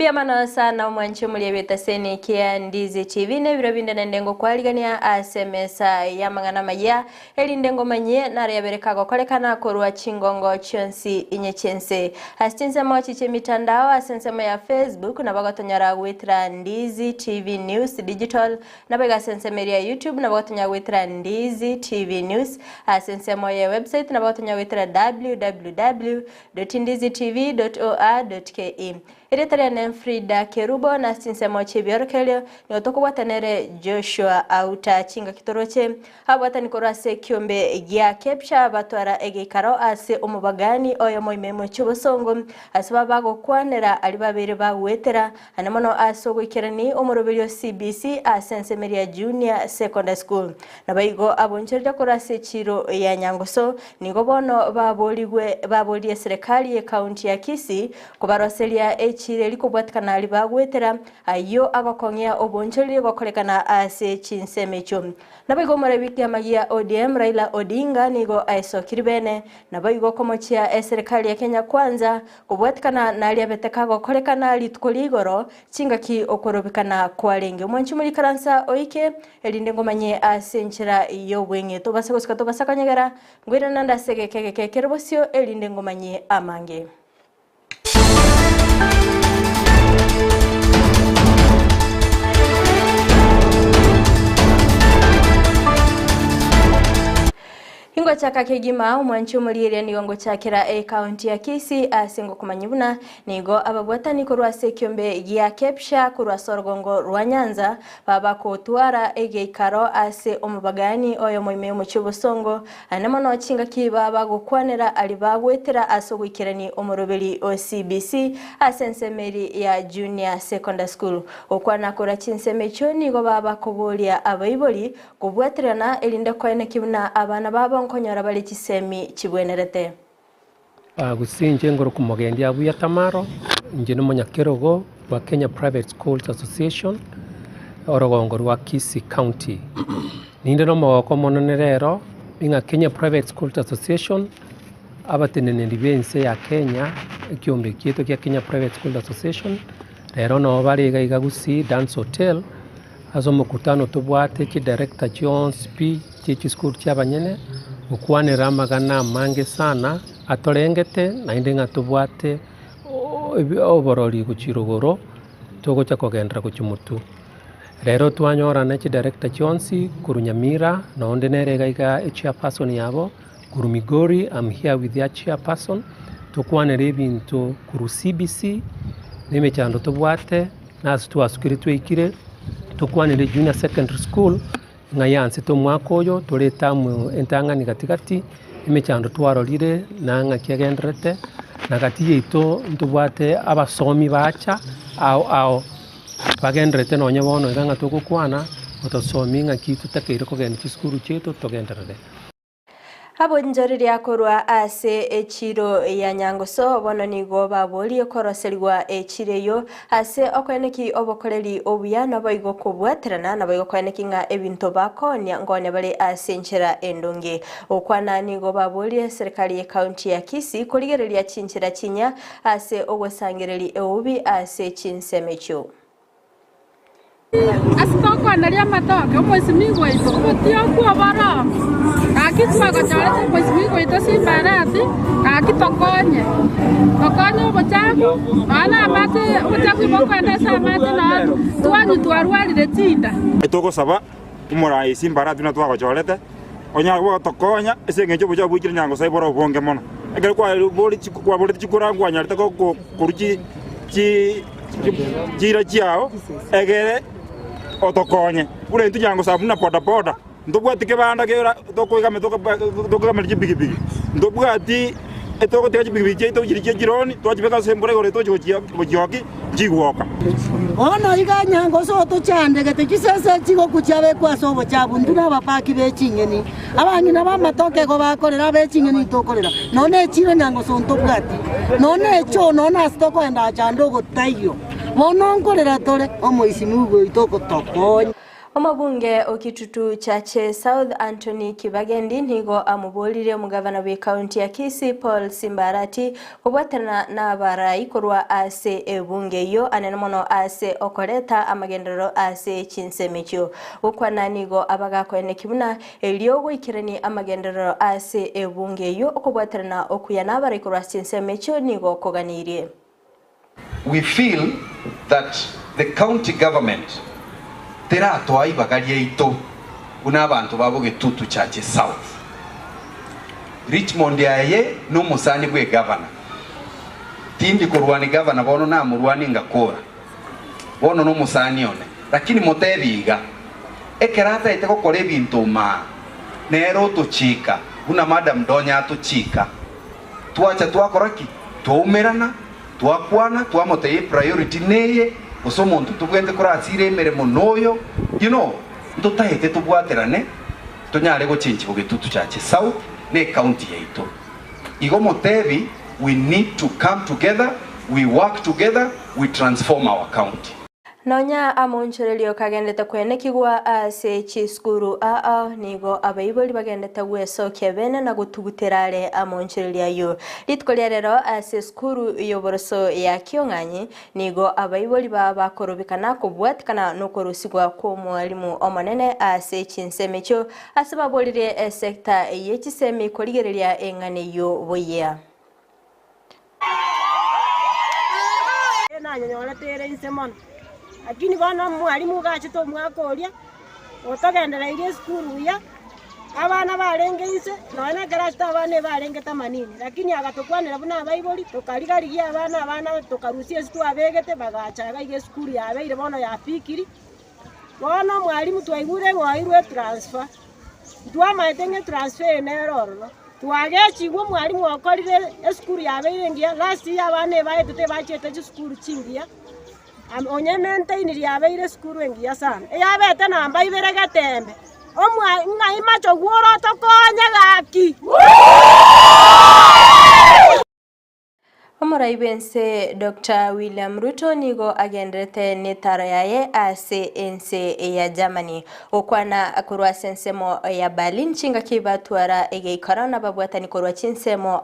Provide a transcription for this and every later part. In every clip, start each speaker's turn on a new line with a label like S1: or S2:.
S1: Mbiamano sana mwanchi muliyebeta seni kia Ndizi TV ne biro binde nendengo kwaligania asemesa ya mangana maya elindengo manye na yaberekago kolekana korwa chingongo chonsi inye chense hastinse mochiche mitandao asensema ya Facebook na bagotonyara witra Ndizi TV News Digital na bega sensema ya YouTube na bagotonya witra Ndizi TV News asensema ya website na bagotonya witra www.ndizitv.or.ke Eritrea na Fridah Kerubo na Chinsa chibiorokelio ni otoko tenere Joshua Auta chinga kitoroche habata nikorase kiombe gia kepsha batwara egekaro ase umubagani oyo moimemo chubosongo asbaba go kwanera alibabere ba wetera anamono asogwikirani omoroberio CBC asense Maria Junior Secondary School nabayigo aboncherja korase chiro ya Nyangoso nigo bono babolie serikali ya county ya Kisii kubaroselia chire liko bwatikana alibagwetera ayo agakongya oboncheli gokolekana ase Chinsa mecho nabayigo marabiki Amayia ODM Raila Odinga nigo aiso kiribene nabayigo komochia serikali ya Kenya kwanza kubwatikana nali abeteka gokolekana litkoligoro chingaki okorobikana kwalenge mwanchi muri karansa oike elindengo manye ase nchira yo bwenge to basakanyagara ngwira nanda sege Kerubo elindengo manye amange. Ingo chaka kegima mwanchi mulire nigongo chakira county ya Kisii asengo kumanyibuna nigo ababwatani kurwa sekyombe ya kepsha kurwa sorgongo rwa Nyanza baba kotwara egeikaro ase omubagani oyo moime muchubosongo anamono chinga kiba gukwanera alibagwetera asogwikirani omorobeli OCBC asense Mary ya Junior Secondary School okwana kora Chinsa mecho nigo baba kobolia abayiboli kubwaterana elinde kwene kibuna abana baba konyora bali chisemi chibwenerete
S2: Gusii ngoro kumogendi abuya tamaro nje no Kerubo wa Kenya Private Schools Association orogongo rwa Kisii County ninde no moko mononerero inga Kenya Private Schools Association abatenene libense ya Kenya ekyombe kieto kya Kenya Private Schools Association rero no bali ga Gusii Dance Hotel azo mukutano tubwate ki director John speech chi school cyabanyene ukwanira magana mange sana atorengete na indinga tubwate oborori kuchirogoro togocha kogendra kuchimutu rero twanyora na chi director Chonsi kuru Nyamira na ondenere gaiga chairperson yabo kuru Migori. I'm here with the chairperson tukwanira ebintu kuru CBC nemechando tubwate nas twasukiritwe ikire tukwanira Junior Secondary School ngayanse to mwakoyo toleta mu entangani katikati imechando twarorire nanga kyagendrete nakati yeito ntubwate abasomi bacha ao bagendrete no nyabono nganga tokukwana otosomi ngaki tutakire kogenda kiskuru cheto togendrere
S1: Habo njoriri yakorwa ase echiro ya Nyangoso bono nigo baboli okoroselwa echireyo ase okweneki obokoreri obuya nabayigo kubwaterana nabayigo kweneki nga ebinto bakonya ngonya bale ase nchera endonge okwana nigo baboli serikali ya county ya Kisii koligereria chinchira chinya ase ogwesangereri eubi ase Chinsa mecho
S3: Asitoko nalia matoke omwesimigo ito otiyo kuobara kakitwa kochorete omwesimigo ito simbarati kakitokonye obochafu ana amate obochafu ibokwendesa amate na twanyu twarwarire tinda
S4: itogosaba umurai simbarati na twagochorete onya gotokonya esenge cyo bochafu bukire Nyango sai boro bonge mono egere kwa boli chikura ngwanyarite ko kuruchi jira chiao egere otokonye ule ntu Nyango sabu na poda ndobwatike banda kera tokoigame tokogamera chipigipigi ndobwati etoko teka chipigipigi cheto chiri chironi twachibeka sembure gore tochoki chigwoka
S5: ono iga Nyango so to chandegete chisese chigo kuchabe kwaso bochabu nduna bapaki bechinyeni abangina bamatoke go bakorera bechinyeni tokorera none chire Nyango so ntobwati none cho nona stoko enda chando go tayo mononkorera tole omoisimugo itoko tokonya
S1: Omabunge okitutu chache South Anthony Kibagendi nigo amubolire omugavana we county ya Kisii Paul Simbarati obwatana na barai korwa ase ebunge yo anene mono ase okoreta amagendero ase Chinsa mecho okwana nigo abagakwene kibuna elio gwikirani amagendero ase ebunge yo okobwatana okuyana barai korwa Chinsa mecho nigo koganirie.
S6: We feel that the county government teratwa ibagaria ito kuna abantu babo getutu chache South. Richmond yaye no musani bwe governor. Tindi kurwani governor bono na murwani ngakora. Bono no musani one. Lakini motebiga ekerata iteko kore bintu ma nero to chika kuna madam donya to chika. Tuacha twakoraki tumerana twakwana twamoteye priority neye osomo ntugende kurasire meremo noyo ndotahete tubwaterane tonyare gochinchi bugitutu chache South ne county yaito igo motebi. We need to come together, we work together, we transform our county.
S1: Nonya amoncherelio kagendeta kwene kigwa ase chiskuru nigo abayiboli bagendeta gweso kebene na gutuguterare amoncherelia yo litkolya rero ase skuru yoboroso ya Kionganyi nigo abayiboli bakorobikana kubwatikana nokorusigwa ko mwalimu omanene ase Chinsa mecho ase babolire sector yechisemi koligerelia engane yo boya
S7: na nyonyora tere insemon lakini bana mwalimu gache to mwakoria otogendera ile skuru ya abana barengeise none garasta abana barenge 80 lakini agatokwanira buna bayiboli tokarigarigia abana tokarusie situ abegete bagachaga ile skuru ya abeire bono ya fikiri bono mwalimu twaigure ngwairwe transfer twamaitenge transfer neroro twagechigwo mwalimu okorire skuru ya abeire ngia last ya abana baetete bachete skuru chingia onye maintain yabeire skuru engia sana eyabete namba ibere gatembe omwa ngai macho gworo tokonya gaki
S1: Omoraibense Dr. William Ruto nigo agendrete netara yaye ase ense ya Germany okwana akurwa sensemo ya Berlin chinga kibatwara egeikara na babwatani korwa chinsemo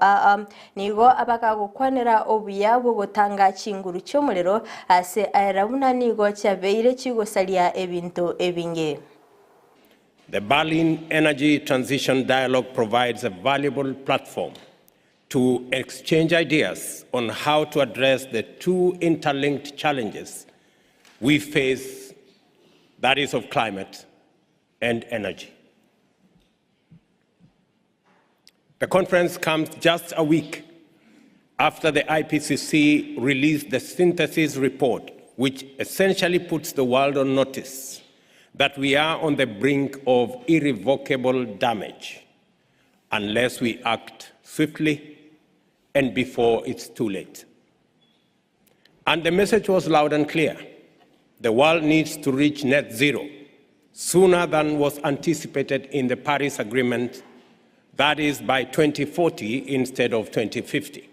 S1: nigo abakagukwanira obuyabo gutanga chinguru cyomurero ase airabuna nigo cyabeire chigosalia ebintu ebinge.
S8: The Berlin Energy Transition Dialogue provides a valuable platform to exchange ideas on how to address the two interlinked challenges we face, that is of climate and energy. The conference comes just a week after the IPCC released the synthesis report, which essentially puts the world on notice that we are on the brink of irrevocable damage unless we act swiftly and before it's too late. And the message was loud and clear. The world needs to reach net zero sooner than was anticipated in the Paris Agreement, that is by 2040 instead of 2050.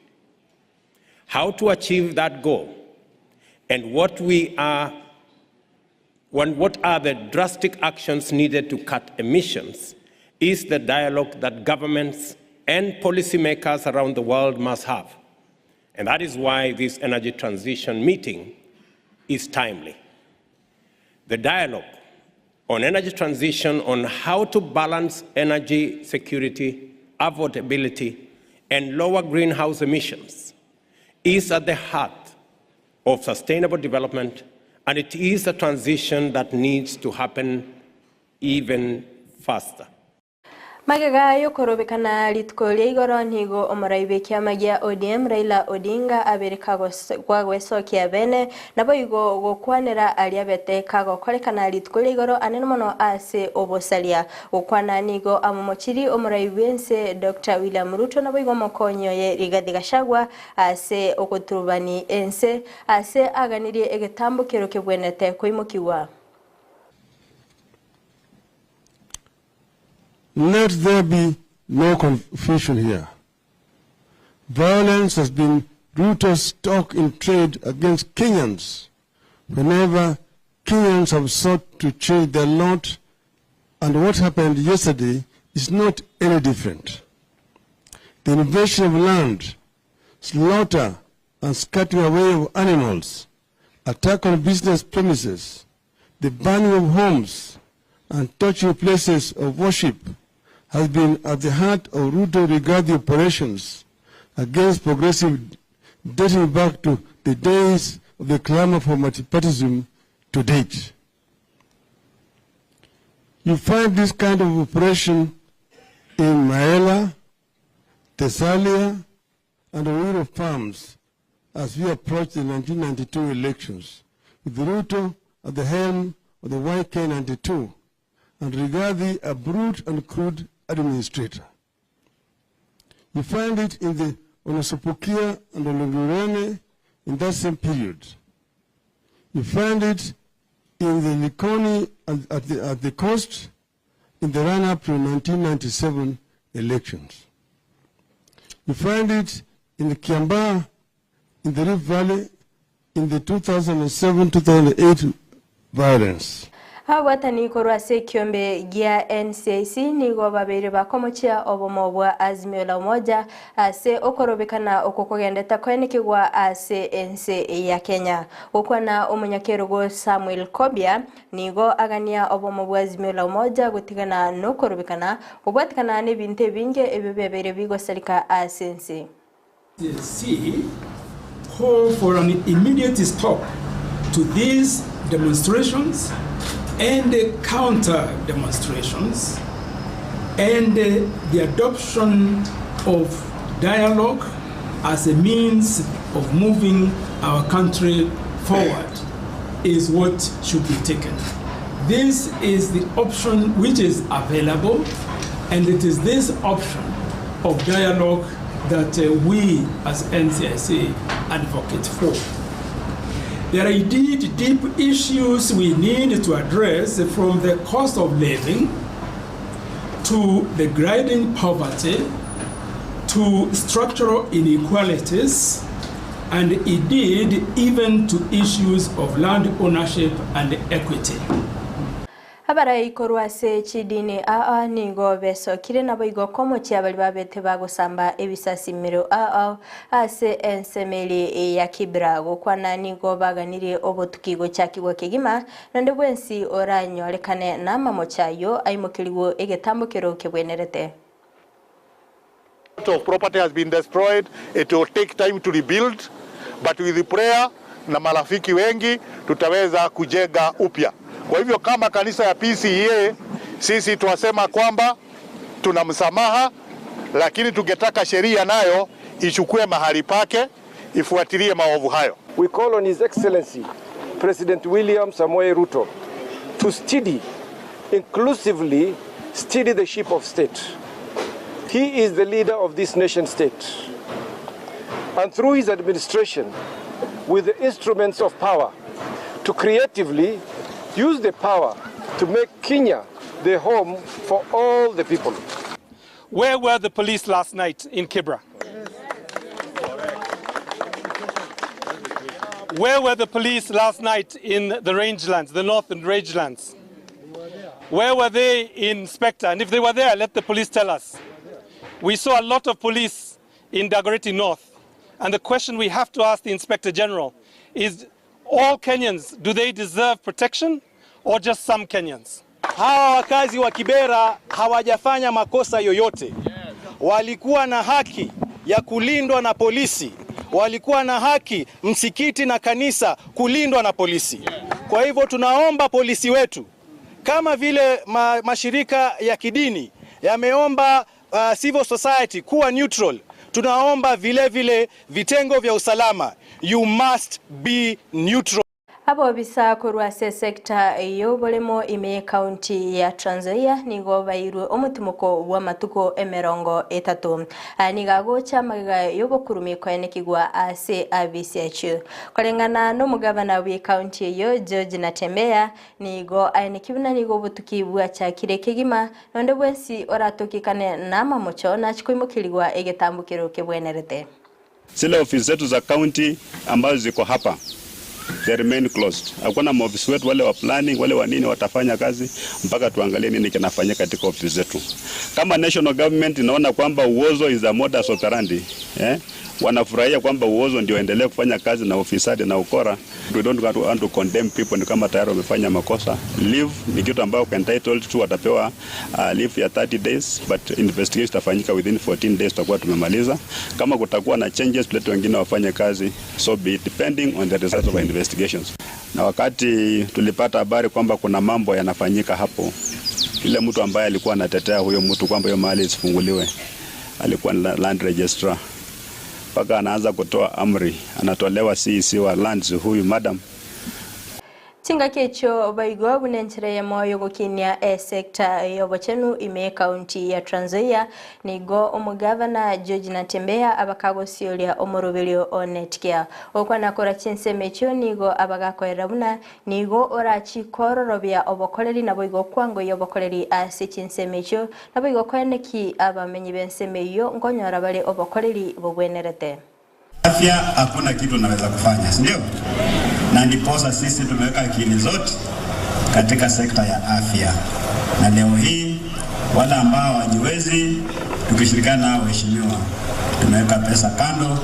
S8: How to achieve that goal and what are the drastic actions needed to cut emissions is the dialogue that governments and policymakers around the world must have. And that is why this energy transition meeting is timely. The dialogue on energy transition, on how to balance energy security, affordability, and lower greenhouse emissions is at the heart of sustainable development, and it is a transition that needs to happen even faster.
S1: Magaga yokorobekana litkolia igoro nigo omoraibe kiamagia ODM Raila Odinga abereka gwagwesokia bene nabo igo gokwanera aliabete kago kolekana litkolia igoro anene mono ase obosalia okwana nigo amomochiri omoraibense Dr. William Ruto nabo igo mokonyo ye Rigathi Gachagua ase okoturubani ense ase aganirie egetambo keroke bwenete koimokiwa.
S9: Let there be no confusion here. Violence has been Ruto's stock in trade against Kenyans whenever Kenyans have sought to change their lot, and what happened yesterday is not any different. The invasion of land, slaughter and scattering away of animals, attack on business premises, the burning of homes, and touching places of worship has been at the heart of Ruto regarding operations against progressive dating back to the days of the clamor for multipartyism to date. You find this kind of operation in Maela, Thessalia, and Rural Farms as we approach the 1992 elections, with Ruto at the helm of the YK92, and regarding a brute and crude administrator. You find it in the Onosopokia and Ologurene in that same period. You find it in the Ikomi at the coast in the run-up to 1997 elections. You find it in the Kiambaa, in the Rift Valley, in the 2007-2008 violence.
S1: Hawatani korwase kiombe gia NCIC nigo babiri bakomochia obomo bwa azimio la umoja ase okorobekana okokogendeta kwenekigwa ase NC ya Kenya. Ukwana Kerubo Samuel Kobia nigo agania obomo bwa azimio la umoja gutigana no korobekana obwatikana nebinte binge ebebebere bigo salika ase NC.
S10: Call for an immediate stop to these demonstrations and the counter demonstrations and the adoption of dialogue as a means of moving our country forward is what should be taken. This is the option which is available, and it is this option of dialogue that we as NCIC advocate for. There are indeed deep issues we need to address, from the cost of living to the grinding poverty to structural inequalities, and indeed even to issues of land ownership and equity.
S1: Habara ikorwase chidini nigo beso kire nabo igokomo cyabali babete bagusamba ebisasi miro ase ensemeli ya Kibrago kwana nigo baganiriye obotukigo cyakigwa kigima nande bwensi oranyo lekane namamo cyayo ayimukiriwo egetambukero kebwenerete.
S11: A lot of property has been destroyed. It will take time to rebuild, but with the prayer na marafiki wengi tutaweza kujenga upya. Kwa hivyo kama kanisa ya PCA sisi tuwasema kwamba tuna msamaha, lakini tungetaka sheria nayo ichukue mahali pake, ifuatilie maovu hayo.
S12: We call on His Excellency President William Samoei Ruto to inclusively steady the ship of state. He is the leader of this nation state, and through his administration, with the instruments of power, to creatively use the power to make Kenya the home for all the people.
S13: Where were the police last night in Kibra? Where were the police last night in the rangelands, the northern rangelands? Where were they in Spectre? And if they were there, let the police tell us. We saw a lot of police in Dagoretti North. And the question we have to ask the Inspector General is, all Kenyans, do they deserve protection or just some Kenyans?
S14: Hawa wakazi wa Kibera hawajafanya makosa yoyote. Walikuwa na haki ya kulindwa na polisi. Walikuwa na haki msikiti na kanisa kulindwa na polisi. Kwa hivyo tunaomba polisi wetu, kama vile mashirika ya kidini yameomba civil society kuwa neutral, tunaomba vile vitengo vya usalama, you must be neutral.
S1: Abo bisa kurwase sekta iyo bolemo ime county ya Trans Nzoia nigo bayirwe omutumuko wa matuko emerongo etatu nigago cyamaga yobokurume kwenekigwa ase ABCH kolengana no mugabana wa county iyo George Natembeya nigo ainekibuna nigo butukibwa cya kirekegima nonde bwensi oratokikane nama mucho na chikoimukirigwa egetambukiro kebwenerete.
S15: Zile ofisi zetu za county ambazo ziko hapa they remain closed. Hakuna maofisi wetu wale wa planning, wale wa nini watafanya kazi mpaka tuangalie nini kinafanyika katika ofisi zetu. Kama national government inaona kwamba uozo is a modus operandi, wanafurahia kwamba uozo ndio endelee kufanya kazi na ufisadi na ukora. We don't want to condemn people ni kama tayari wamefanya makosa. Leave ni kitu ambayo entitled to, watapewa leave ya 30 days, but investigation itafanyika within 14 days tutakuwa tumemaliza. Kama kutakuwa na changes, let wengine wafanye kazi, so be it, depending on the results of our investigations. Na wakati tulipata habari kwamba kuna mambo yanafanyika hapo, ile mtu ambaye alikuwa anatetea huyo mtu kwamba hiyo mali isifunguliwe alikuwa land registrar. Paka anaanza kutoa amri, anatolewa CEC wa lands huyu madam.
S1: Tinga kecho baigo bunenchire ya moyo gukinia sekta yobochenu ime county ya Trans Nzoia nigo omugavana George Natembea abakago siolia omurubelio onetkia okwana kora Chinsa mecho nigo abagakorera buna nigo orachi kororobya obokoleri nabo igo kwango yobokoleri ase Chinsa mecho nabo igo kweneki abamenyi bensemeyo ngonyora bale obokoleri bobwenerete.
S16: Afya hakuna kitu naweza kufanya, si ndio? Na ndiposa sisi tumeweka akili zote katika sekta ya afya. Na leo hii wale ambao hawajiwezi tukishirikiana na waheshimiwa tumeweka pesa kando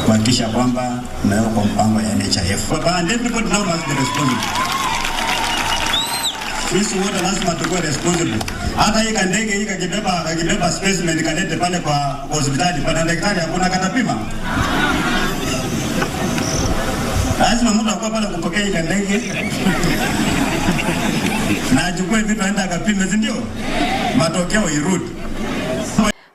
S16: kuhakikisha kwamba tunaweka kwa mpango ya NHIF. But everybody now must be responsible. Sisi wote lazima tukue responsible. Hata hii ndege hii kakibeba specimen kalete pale kwa hospitali, pana daktari hakuna katapima. Lazima mtu akua pale kupokea hii ndege. Na achukue vitu aenda akapime, si ndio? Matokeo irudi.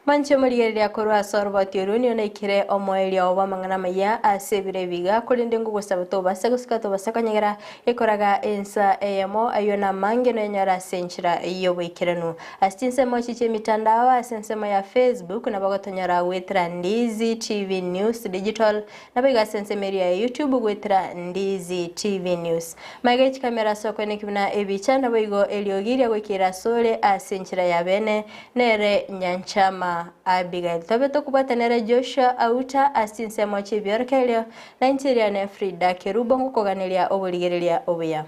S1: Manche murigeria korwa sorba tioruni ona ikire omoelia oba mangana maya asebire biga kulinde ngugo sabato basa guskato basa kanyegera ekoraga ensa eyamo ayona mange no nyara senchira iyo bikiranu astinse mochiche mitandao asense ya Facebook na bagotonyara wetra Ndizi TV News Digital na biga sense media ya YouTube wetra Ndizi TV News magech kamera soko ne kibna ebicha na bigo eliogiria gwikira sole asenchira ya bene nere nyanchama Abigail tobeto kubatanera Joshua Auta astinse mochi byorkelio na interior ne Fridah Kerubo ngokoganelia oboligerelia obuya.